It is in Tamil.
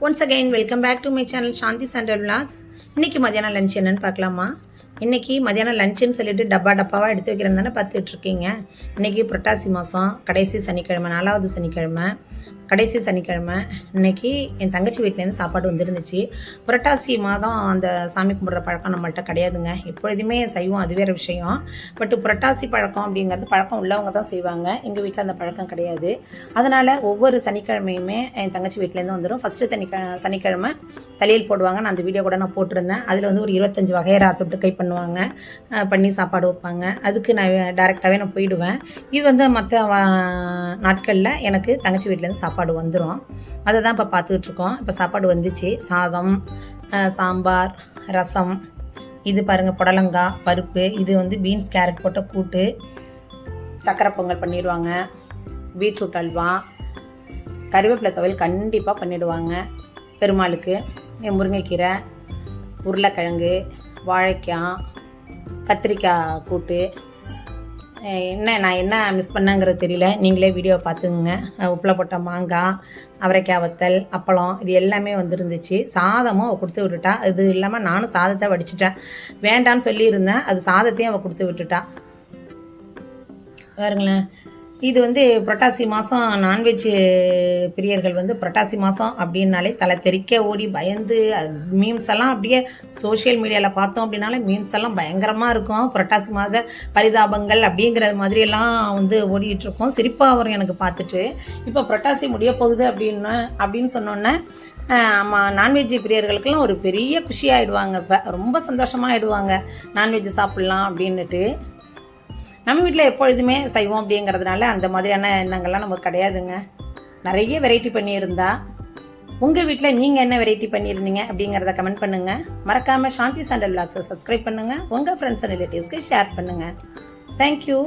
Once again, welcome back to my channel Shanti Sandal Vlogs. இன்னைக்கு மதியான லஞ்ச் என்னன்னு பார்க்கலாமா? இன்றைக்கி மதியானம் லஞ்சுன்னு சொல்லிட்டு டப்பாவாக எடுத்து வைக்கிறேன் தானே பார்த்துட்ருக்கீங்க. இன்றைக்கி புரட்டாசி மாதம் கடைசி சனிக்கிழமை, 4வது சனிக்கிழமை, கடைசி சனிக்கிழமை. இன்றைக்கி என் தங்கச்சி வீட்டிலேருந்து சாப்பாடு வந்துருந்துச்சு. புரட்டாசி மாதம் அந்த சாமி கும்பிட்ற பழக்கம் நம்மள்கிட்ட கிடையாதுங்க. எப்பொழுதுமே செய்வோம், அது வேறு விஷயம். பட்டு புரட்டாசி பழக்கம் அப்படிங்கிறது பழக்கம் உள்ளவங்க தான் செய்வாங்க. எங்கள் வீட்டில் அந்த பழக்கம் கிடையாது. அதனால் ஒவ்வொரு சனிக்கிழமையுமே என் தங்கச்சி வீட்டிலேருந்து வந்துடும். ஃபஸ்ட்டு சனிக்கிழமை தலையில் போடுவாங்க. நான் அந்த வீடியோ கூட நான் போட்டிருந்தேன். அதில் வந்து ஒரு 25 வகையரா தொட்டு பண்ணுவாங்க, பண்ணி சாப்பாடு வைப்பாங்க. அதுக்கு நான் டைரெக்டாகவே நான் போயிடுவேன். இது வந்து மற்ற நாட்களில் எனக்கு தங்கச்சி வீட்டிலேருந்து சாப்பாடு வந்துடும். அதை தான் இப்போ பார்த்துட்ருக்கோம். இப்போ சாப்பாடு வந்துச்சு. சாதம், சாம்பார், ரசம், இது பாருங்கள் புடலங்காய், பருப்பு, இது வந்து பீன்ஸ் கேரட் போட்ட கூட்டு, சக்கரை பொங்கல் பண்ணிடுவாங்க, பீட்ரூட் அல்வா, கருவேப்பிலை துவையல் கண்டிப்பாக பண்ணிவிடுவாங்க பெருமாளுக்கு, முருங்கைக்கீரை, உருளைக்கிழங்கு, வாழைக்காய், கத்திரிக்காய் கூட்டு. நான் என்ன மிஸ் பண்ணேங்கிறது தெரியல, நீங்களே வீடியோ பார்த்துங்க. உப்பில் போட்ட மாங்காய், அவரைக்காய் வத்தல், அப்பளம், இது எல்லாமே வந்துருந்துச்சு. சாதமும் அவள் கொடுத்து விட்டுட்டா. இது இல்லாமல் நானும் சாதத்தை வடிச்சிட்டேன். வேண்டான்னு சொல்லியிருந்தேன், அது சாதத்தையும் அவள் கொடுத்து விட்டுட்டா. பாருங்களேன், இது வந்து புரட்டாசி மாதம் நான்வெஜ் பிரியர்கள் வந்து புரட்டாசி மாதம் அப்படின்னாலே தலை தெறிக்க ஓடி பயந்து மீம்ஸ் எல்லாம் அப்படியே சோஷியல் மீடியாவில் பார்த்தோம் அப்படின்னாலே மீம்ஸ் எல்லாம் பயங்கரமாக இருக்கும். புரட்டாசி மாத பரிதாபங்கள் அப்படிங்கிற மாதிரியெல்லாம் வந்து ஓடிட்டுருக்கோம். சிரிப்பாக வரும் எனக்கு பார்த்துட்டு. இப்போ புரட்டாசி முடிய போகுது அப்படின்னு சொன்னோன்னே நான்வெஜ் பிரியர்களுக்கெல்லாம் ஒரு பெரிய குஷி ஆகிடுவாங்க. இப்போ ரொம்ப சந்தோஷமாக ஆகிடுவாங்க, நான்வெஜ் சாப்பிட்லாம் அப்படின்னுட்டு. நம்ம வீட்டில் எப்பொழுதுமே செய்வோம் அப்படிங்கிறதுனால அந்த மாதிரியான எண்ணங்கள்லாம் நமக்கு கிடையாதுங்க. நிறைய வெரைட்டி பண்ணியிருந்தா. உங்கள் வீட்டில் நீங்கள் என்ன வெரைட்டி பண்ணியிருந்தீங்க அப்படிங்கிறத கமெண்ட் பண்ணுங்கள். மறக்காமல் சாந்தி சாண்டல் விளாக்ஸை சப்ஸ்கிரைப் பண்ணுங்கள். உங்கள் ஃப்ரெண்ட்ஸ் அண்ட் ரிலேட்டிவ்ஸ்க்கு ஷேர் பண்ணுங்கள். தேங்க்யூ.